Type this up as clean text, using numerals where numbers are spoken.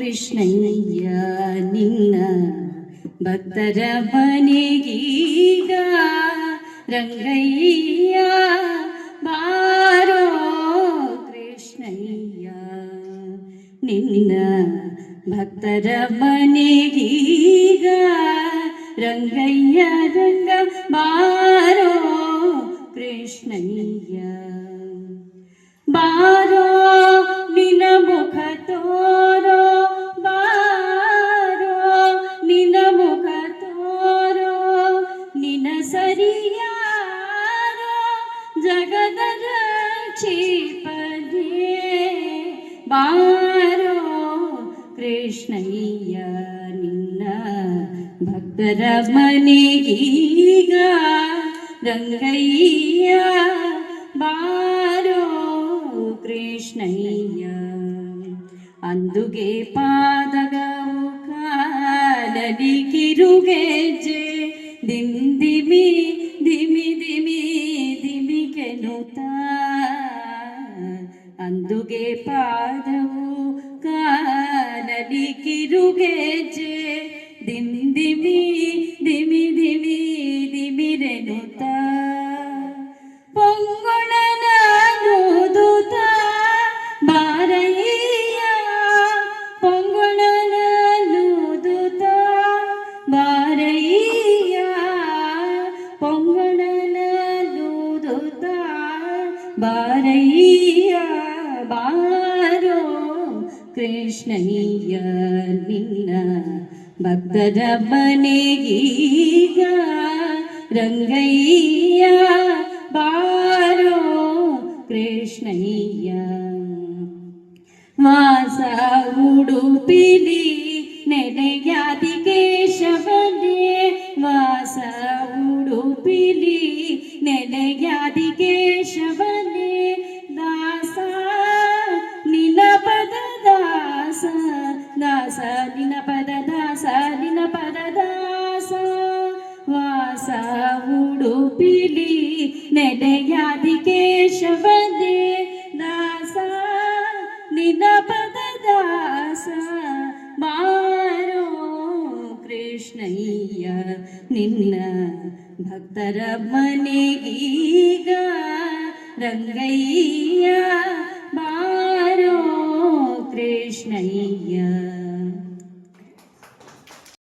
ಕೃಷ್ಣಯ್ಯ ನಿನ್ನ ಭಕ್ತರ ಮನೆಗೀಗ ರಂಗಯ್ಯ ಬಾರೋ ಕೃಷ್ಣಯ್ಯ ನಿನ್ನ ಭಕ್ತರ ಮನೆಗೀಗ ರಂಗಯ್ಯ ರಂಗ ಬಾರೋ ಕೃಷ್ಣಯ್ಯ ಬಾರೋ ನಿನ್ನ ಮುಖ ತೋರೋ ಬಾರೋ ನಿನ್ನ ಮುಖ ತೋರೋ ನಿನ್ನ ಸರಿಯಾರೋ ಜಗದ ರಕ್ಷಿಪದೇ ಬಾರೋ ಕೃಷ್ಣಯ್ಯ ನಿನ್ನ ಭಕ್ತರ ಮನೆಗೀಗ ರಂಗಯ್ಯ ಬಾರೋ ಕೃಷ್ಣಯ್ಯ ಅಂದುಗೆ ಪಾದಗವು ಕಾಲಲಿ ಕಿರುಗೆಜ್ಜೆ ದಿಂದಿಮಿ ದಿಮಿ ದಿಮಿ ದಿಮಿ ಕೆನುತ ಅಂದುಗೆ ಪಾದವು ಕಾಲಲಿ ಕಿರುಗೆಜ್ಜೆ ದಿಂದಿಮಿ ದಿಮಿ ದಿಮಿ ದಿಮಿರೆನುತ ಪೊಂಗೊಳನ ನೂದುತ ಬಾರಯ್ಯ ಪೊಂಗೊಳನ ನೂದುತ ಬಾರಯ್ಯ ಪೊಂಗೊಳನ ನೂದುತ ಬಾರಯ್ಯ ಬಾರೋ ಕೃಷ್ಣಯ್ಯ ನಿನ್ನ ಭಕ್ತರ ಮನೆಗೀಗ ರಂಗಯ್ಯ ಬಾರೋ ಕೃಷ್ಣಯ್ಯ ವಾಸ ಉಡುಪಿಲಿ ನೆಲೆಯಾದಿ ಕೇಶವನೇ ವಾಸ ಉಡುಪಿಲಿ ನೆಲೆಯಾದಿ ಕೇಶವನೇ ದಾಸ ನಿನ್ನ ಪದ ದಾಸ ದಾಸ ನಿನ್ನ ಪದ ದಾಸ ನಿನ್ನ ಪದ ದಾಸ ವಾಸ ಉಡುಪಿಲಿ ನೆಲೆಯಾದಿ ಕೇಶವನೇ ದಾಸ ನಿನ್ನ ಪದ ದಾಸ ಬಾರೋ ಕೃಷ್ಣಯ್ಯ ನಿನ್ನ ಭಕ್ತರ ಮನೆಗೀಗ ರಂಗಯ್ಯ ಬಾರೋ ಕೃಷ್ಣಯ್ಯ